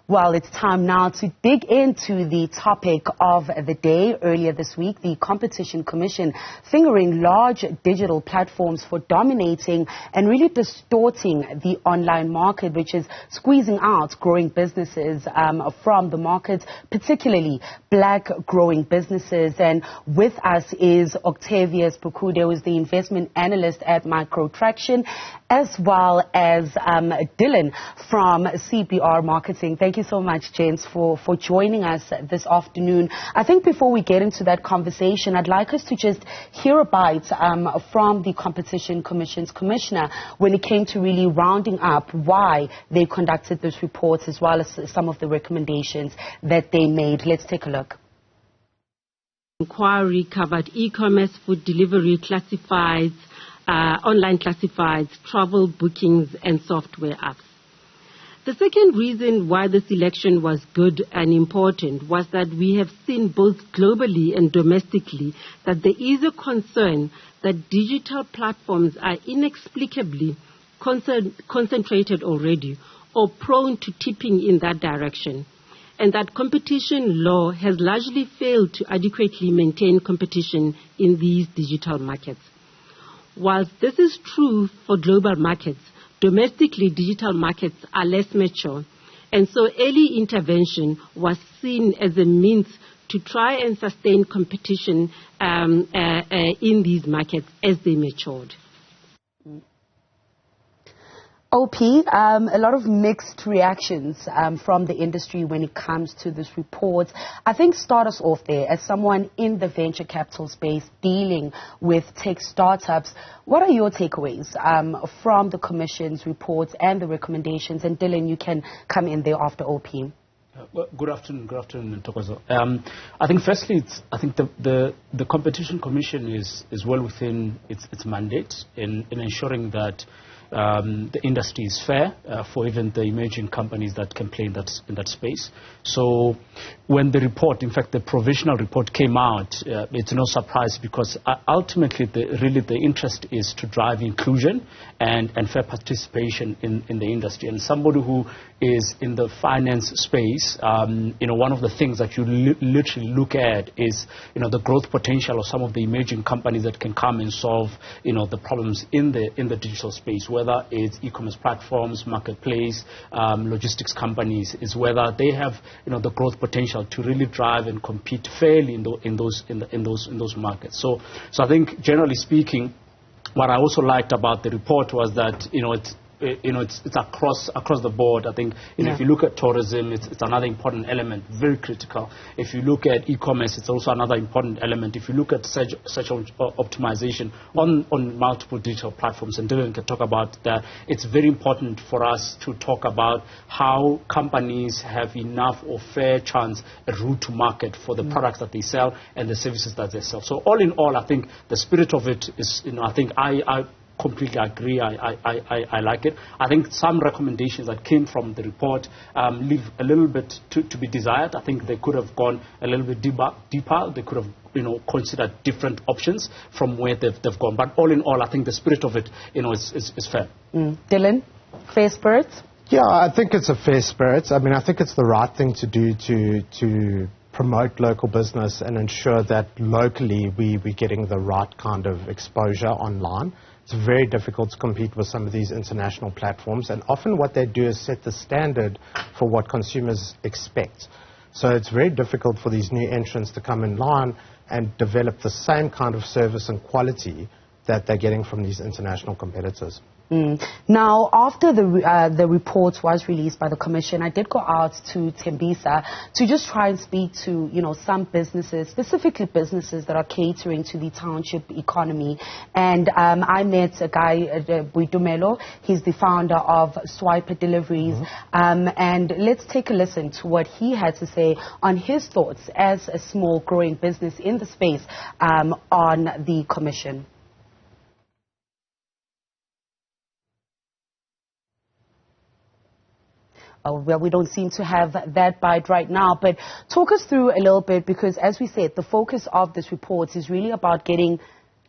Well, it's time now to dig into the topic of the day. Earlier this week, the Competition Commission fingering large digital platforms for dominating and really distorting the online market, which is squeezing out growing businesses from the market, particularly black growing businesses. And with us is Octavius Phukubye, who is the investment analyst at Microtraction, as well as Dylan from CBR Marketing. Thank you so much, gents, for joining us this afternoon. I think before we get into that conversation, I'd like us to just hear a bite from the Competition Commission's commissioner when it came to really rounding up why they conducted this report, as well as some of the recommendations that they made. Let's take a look. Inquiry covered e-commerce, food delivery, classifieds, online classifieds, travel bookings, and software apps. The second reason why this election was good and important was that we have seen both globally and domestically that there is a concern that digital platforms are inexplicably concentrated already or prone to tipping in that direction, and that competition law has largely failed to adequately maintain competition in these digital markets. Whilst this is true for global markets, domestically digital markets are less mature, and so early intervention was seen as a means to try and sustain competition in these markets as they matured. OP, a lot of mixed reactions from the industry when it comes to this report. I think start us off there, as someone in the venture capital space dealing with tech startups, what are your takeaways from the Commission's reports and the recommendations? And Dylan, you can come in there after OP. Well, good afternoon, Tokozo. I think firstly, I think the Competition Commission is well within its mandate in ensuring that the industry is fair for even the emerging companies that can play in that space. So when the report, in fact the provisional report came out, it's no surprise, because ultimately the interest is to drive inclusion and fair participation in the industry. And somebody who is in the finance space, one of the things that you literally look at is, the growth potential of some of the emerging companies that can come and solve, the problems in the digital space, whether it's e-commerce platforms, marketplace, logistics companies, is whether they have, the growth potential to really drive and compete fairly in those markets. So I think generally speaking, what I also liked about the report was that, it's across the board. I think if you look at tourism, it's another important element, very critical. If you look at e-commerce, it's also another important element. If you look at search optimization on multiple digital platforms, and Dylan can talk about that, it's very important for us to talk about how companies have enough or fair chance, a route to market for the products that they sell and the services that they sell. So all in all, I think the spirit of it is, I think I completely agree. I like it. I think some recommendations that came from the report leave a little bit to be desired. I think they could have gone a little bit deeper. They could have, considered different options from where they've gone. But all in all, I think the spirit of it, is fair. Dylan, fair spirit? Yeah, I think it's a fair spirit. I mean, I think it's the right thing to do to promote local business and ensure that locally we're getting the right kind of exposure online. It's very difficult to compete with some of these international platforms, and often what they do is set the standard for what consumers expect. So it's very difficult for these new entrants to come in line and develop the same kind of service and quality that they're getting from these international competitors. Now, after the report was released by the Commission, I did go out to Tembisa to just try and speak to, some businesses, specifically businesses that are catering to the township economy. And I met a guy, Buidumelo. He's the founder of Swiper Deliveries. And let's take a listen to what he had to say on his thoughts as a small growing business in the space on the Commission. Well, we don't seem to have that bite right now, but talk us through a little bit, because as we said, the focus of this report is really about getting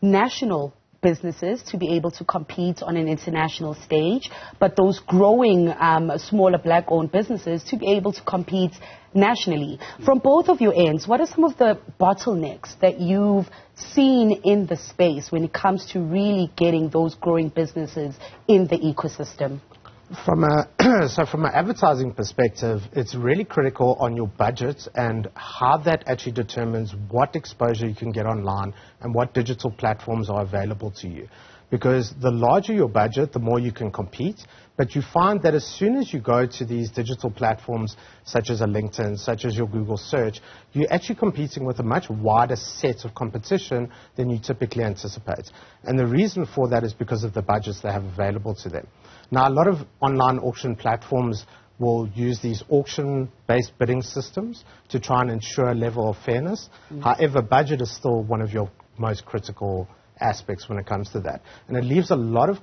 national businesses to be able to compete on an international stage, but those growing smaller black-owned businesses to be able to compete nationally. From both of your ends, what are some of the bottlenecks that you've seen in the space when it comes to really getting those growing businesses in the ecosystem? From an advertising perspective, it's really critical on your budget and how that actually determines what exposure you can get online and what digital platforms are available to you. Because the larger your budget, the more you can compete. But you find that as soon as you go to these digital platforms, such as a LinkedIn, such as your Google search, you're actually competing with a much wider set of competition than you typically anticipate. And the reason for that is because of the budgets they have available to them. Now, a lot of online auction platforms will use these auction-based bidding systems to try and ensure a level of fairness. However, budget is still one of your most critical aspects when it comes to that. And it leaves a lot of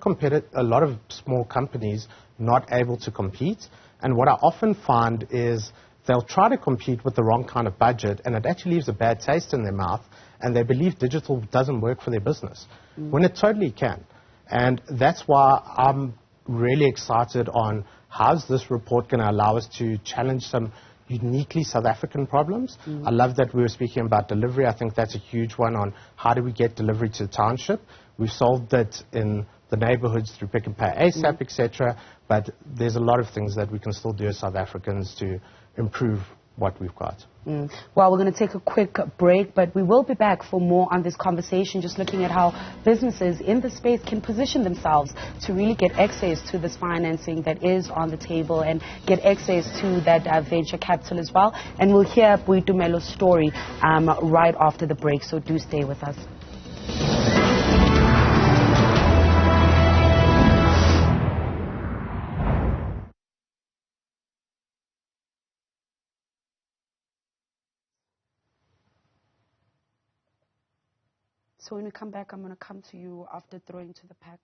small companies not able to compete. And what I often find is they'll try to compete with the wrong kind of budget, and it actually leaves a bad taste in their mouth, and they believe digital doesn't work for their business, when it totally can. And that's why I'm really excited on how's this report going to allow us to challenge some uniquely South African problems. I love that we were speaking about delivery. I think that's a huge one on how do we get delivery to the township. We've solved it in the neighborhoods through Pick and Pay ASAP, etc. But there's a lot of things that we can still do as South Africans to improve what we've got. Well, we're going to take a quick break, but we will be back for more on this conversation, just looking at how businesses in the space can position themselves to really get access to this financing that is on the table and get access to that venture capital as well. And we'll hear Boitumelo's story right after the break, so do stay with us. So when we come back, I'm going to come to you after throwing to the pack.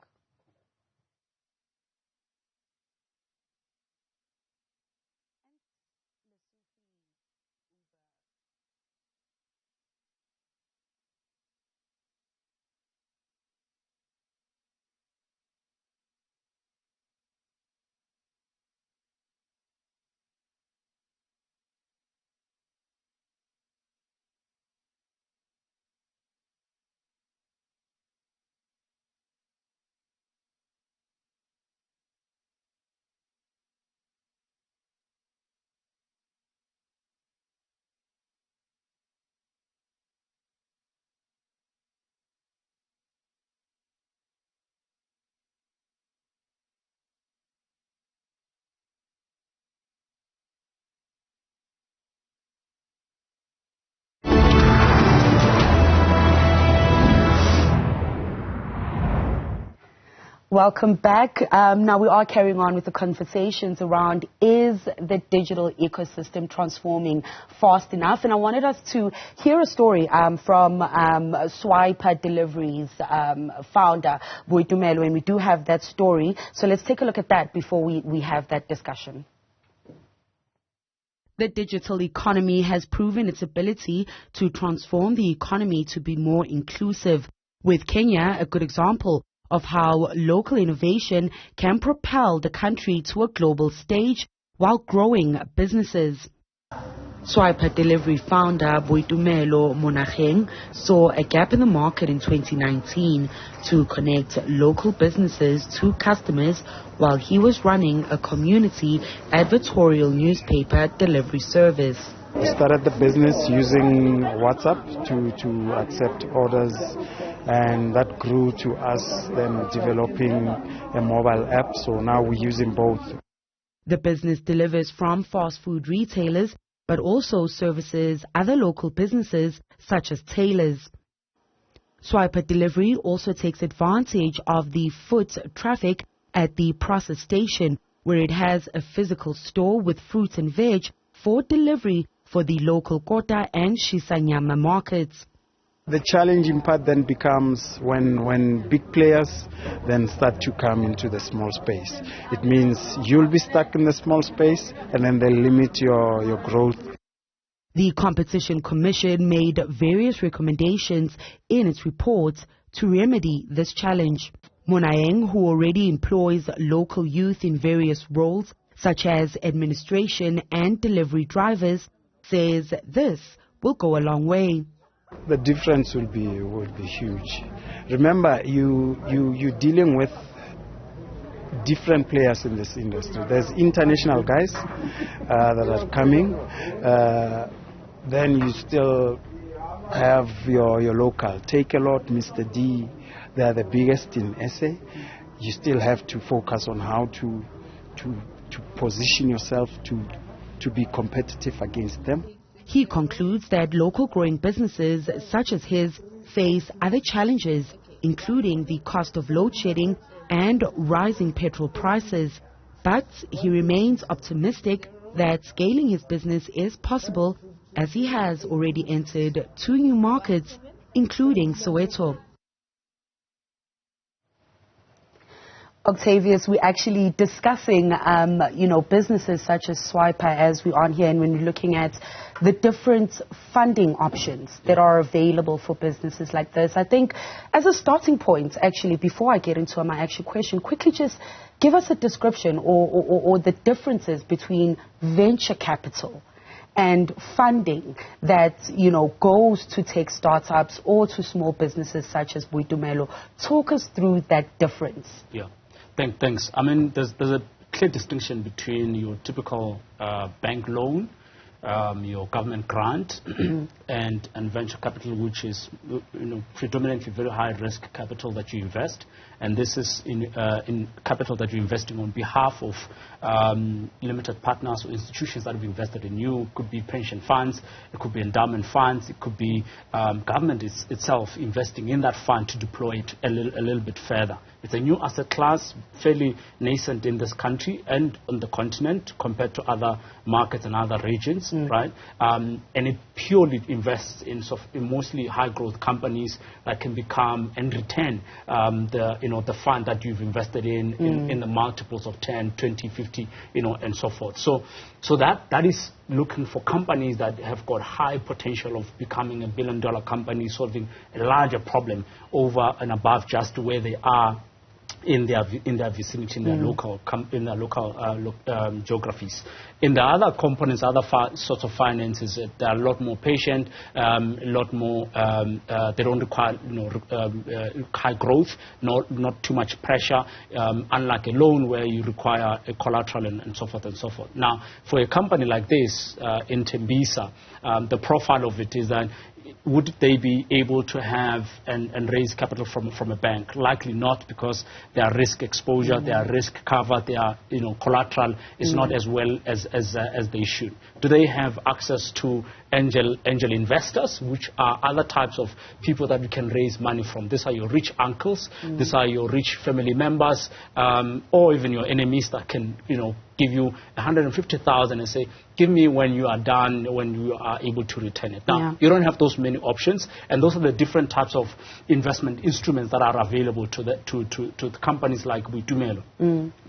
Welcome back. Now we are carrying on with the conversations around, is the digital ecosystem transforming fast enough? And I wanted us to hear a story from Swiper Deliveries founder, Boitumelo, and we do have that story. So let's take a look at that before we have that discussion. The digital economy has proven its ability to transform the economy to be more inclusive, with Kenya a good example of how local innovation can propel the country to a global stage while growing businesses. Swiper Delivery founder Boitumelo Monageng saw a gap in the market in 2019 to connect local businesses to customers while he was running a community advertorial newspaper delivery service. We started the business using WhatsApp to accept orders, and that grew to us then developing a mobile app, so now we're using both. The business delivers from fast food retailers, but also services other local businesses such as tailors. Swiper Delivery also takes advantage of the foot traffic at the process station, where it has a physical store with fruits and veg for delivery for the local Kota and Shisanyama markets. The challenging part then becomes when big players then start to come into the small space. It means you'll be stuck in the small space and then they limit your growth. The Competition Commission made various recommendations in its report to remedy this challenge. Monaeng, who already employs local youth in various roles, such as administration and delivery drivers, says this will go a long way. The difference will be huge. Remember, you're dealing with different players in this industry. There's international guys that are coming. Then you still have your local. Take a lot, Mr. D. They are the biggest in SA. You still have to focus on how to position yourself to be competitive against them. He concludes that local growing businesses such as his face other challenges, including the cost of load shedding and rising petrol prices. But he remains optimistic that scaling his business is possible, as he has already entered 2 new markets, including Soweto. Octavius, we're actually discussing, businesses such as Swiper as we are here, and when we're looking at the different funding options that are available for businesses like this. I think as a starting point, actually, before I get into my actual question, quickly just give us a description or the differences between venture capital and funding that, goes to tech startups or to small businesses such as Boitumelo. Talk us through that difference. Yeah. Thanks. I mean, there's a clear distinction between your typical bank loan, your government grant, and venture capital, which is predominantly very high risk capital that you invest, and this is in capital that you're investing on behalf of limited partners or institutions that have invested in you. It could be pension funds, it could be endowment funds, it could be government itself investing in that fund to deploy it a little bit further. It's a new asset class, fairly nascent in this country and on the continent compared to other markets and other regions, right? And it purely invests in mostly high growth companies that can become and retain the fund that you've invested in the multiples of 10, 20, 50, and so forth. So that is looking for companies that have got high potential of becoming $1 billion company, solving a larger problem over and above just where they are in their vicinity, in their local geographies. In the other components, other sorts of finances, they are a lot more patient, a lot more. They don't require high growth, not too much pressure. Unlike a loan where you require a collateral and so forth and so forth. Now, for a company like this in Tembisa, the profile of it is that, would they be able to have and raise capital from a bank? Likely not, because their risk exposure, their risk cover, their collateral is not as well as they should. Do they have access to angel investors, which are other types of people that you can raise money from? These are your rich uncles, these are your rich family members, or even your enemies that can give you 150,000 and say, give me when you are done, when you are able to return it. Now, you don't have those many options, and those are the different types of investment instruments that are available to companies like Boitumelo.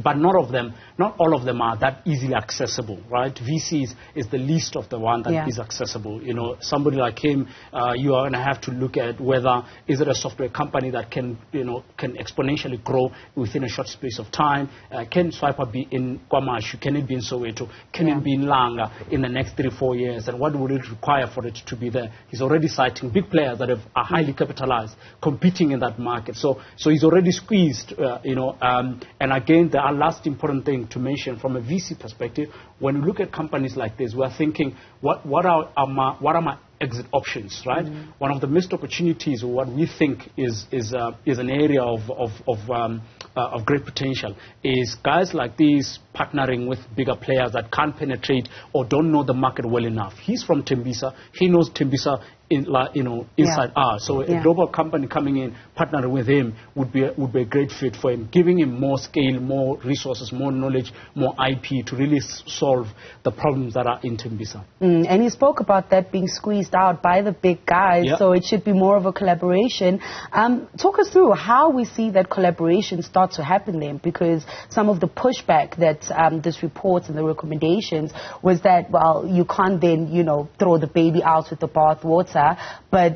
But not all of them are that easily accessible, right? VCs is the least of the one that is accessible. Somebody like him, you are going to have to look at whether is it a software company that can exponentially grow within a short space of time. Can Swiper be in Kwama? Can it be in Soweto? Can it be in Langa in the next 3-4 years? And what would it require for it to be there? He's already citing big players that are highly capitalized, competing in that market. So he's already squeezed, and again, the last important thing to mention from a VC perspective, when you look at companies like this, we're thinking, what are my exit options, right? One of the missed opportunities, or what we think is an area of great potential, is guys like these partnering with bigger players that can't penetrate or don't know the market well enough. He's from Tembisa. He knows Tembisa inside out. So a global company coming in, partnering with him would be a great fit for him, giving him more scale, more resources, more knowledge, more IP to really solve the problems that are in Tembisa. And he spoke about that being squeezed out by the big guys, so it should be more of a collaboration. Talk us through how we see that collaboration start to happen then, because some of the pushback that this report and the recommendations was that, well, you can't then, throw the baby out with the bathwater. data, but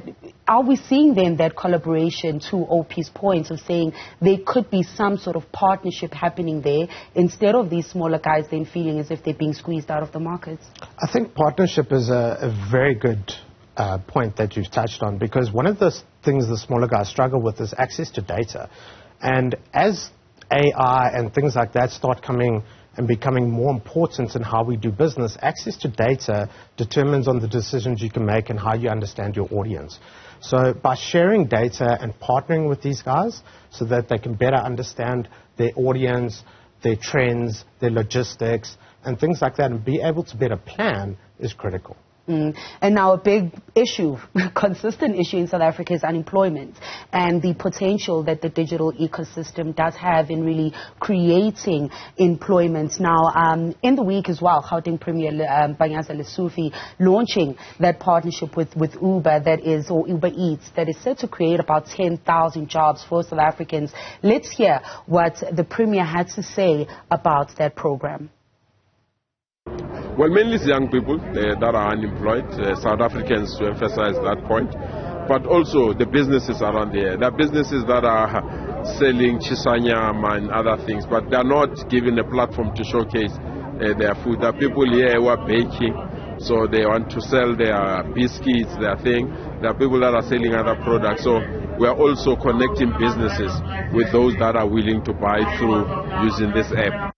are we seeing then that collaboration, to OP's point of saying there could be some sort of partnership happening there instead of these smaller guys then feeling as if they're being squeezed out of the markets? I think partnership is a very good point that you've touched on, because one of the things the smaller guys struggle with is access to data. And as AI and things like that start coming and becoming more important in how we do business, access to data determines on the decisions you can make and how you understand your audience. So by sharing data and partnering with these guys so that they can better understand their audience, their trends, their logistics, and things like that, and be able to better plan is critical. And now a big issue, consistent issue in South Africa is unemployment and the potential that the digital ecosystem does have in really creating employment. Now, in the week as well, Gauteng Premier Balouza Lesufi launching that partnership with Uber, that is, or Uber Eats, that is set to create about 10,000 jobs for South Africans. Let's hear what the Premier had to say about that program. Well, mainly it's young people that are unemployed, South Africans, to emphasize that point, but also the businesses around there. There are businesses that are selling chisanyam and other things, but they're not given a platform to showcase their food. There are people here who are baking, so they want to sell their biscuits, their thing. There are people that are selling other products, so we are also connecting businesses with those that are willing to buy through using this app.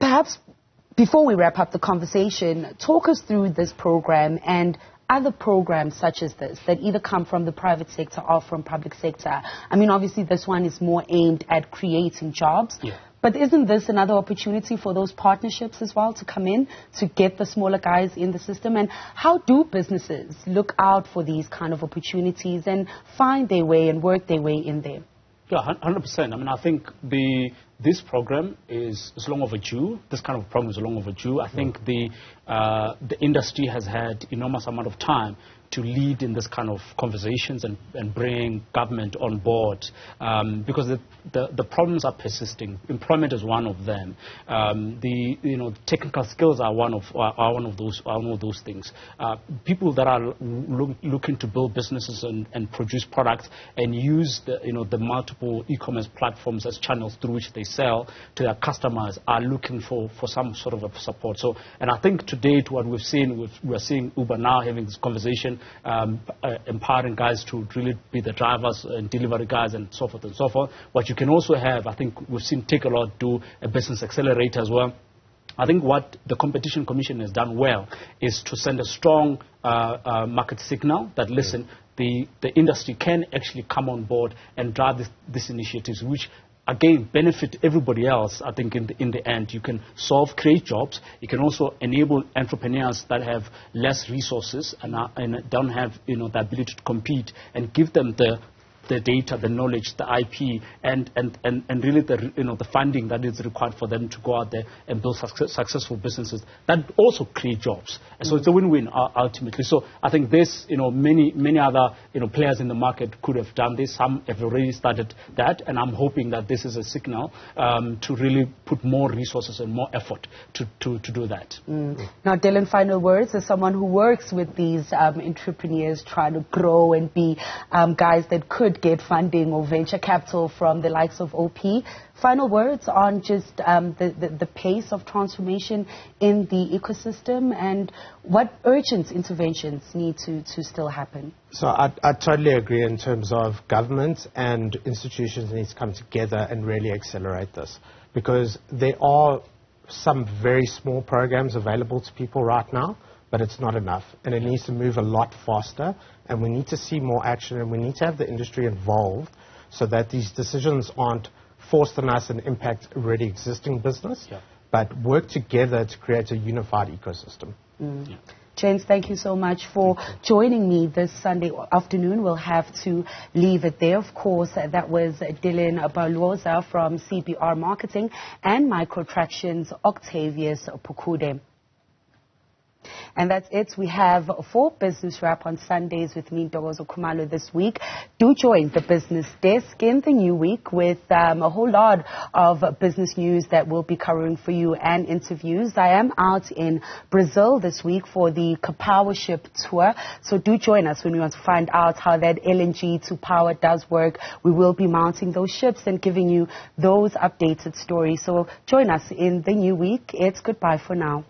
Perhaps before we wrap up the conversation, talk us through this program and other programs such as this that either come from the private sector or from public sector. I mean, obviously this one is more aimed at creating jobs. Yeah. But isn't this another opportunity for those partnerships as well to come in, to get the smaller guys in the system? And how do businesses look out for these kind of opportunities and find their way and work their way in there? Yeah, 100%. I mean, I think this program is long overdue. This kind of program is long overdue. I think the industry has had enormous amount of time to lead in this kind of conversations and bring government on board, because the problems are persisting. Employment is one of them. Technical skills are one of those things. People that are looking to build businesses and produce products and use the multiple e-commerce platforms as channels through which they sell to their customers are looking for some sort of a support. So, and I think to date what we've seen, we're seeing Uber now having this conversation, empowering guys to really be the drivers and delivery guys and so forth and so forth. What you can also have, I think we've seen Take A Lot do a business accelerator as well. I think what the Competition Commission has done well is to send a strong market signal that, listen, the industry can actually come on board and drive these initiatives, which again benefit everybody else. I think in the end you can create jobs. You can also enable entrepreneurs that have less resources and don't have the ability to compete, and give them the data, the knowledge, the IP, and really the funding that is required for them to go out there and build successful businesses that also create jobs. And so it's a win-win ultimately. So I think this, many other players in the market could have done this. Some have already started that, and I'm hoping that this is a signal to really put more resources and more effort to do that. Now, Dylan, final words as someone who works with these entrepreneurs trying to grow and be guys that could get funding or venture capital from the likes of OP. Final words on just the pace of transformation in the ecosystem and what urgent interventions need to still happen. So I totally agree in terms of government and institutions need to come together and really accelerate this, because there are some very small programs available to people right now, but it's not enough, and it needs to move a lot faster, and we need to see more action, and we need to have the industry involved so that these decisions aren't forced on us and impact already existing business, but work together to create a unified ecosystem. James, thank you so much for joining me this Sunday afternoon. We'll have to leave it there. Of course, that was Dylan Balouza from CBR Marketing and Microtraction's Octavius Phukubye. And that's it. We have 4 Business Wrap on Sundays with me, Ntokozo Khumalo, this week. Do join the Business Desk in the new week with a whole lot of business news that we'll be covering for you and interviews. I am out in Brazil this week for the Kapower Ship Tour. So do join us when we want to find out how that LNG to power does work. We will be mounting those ships and giving you those updated stories. So join us in the new week. It's goodbye for now.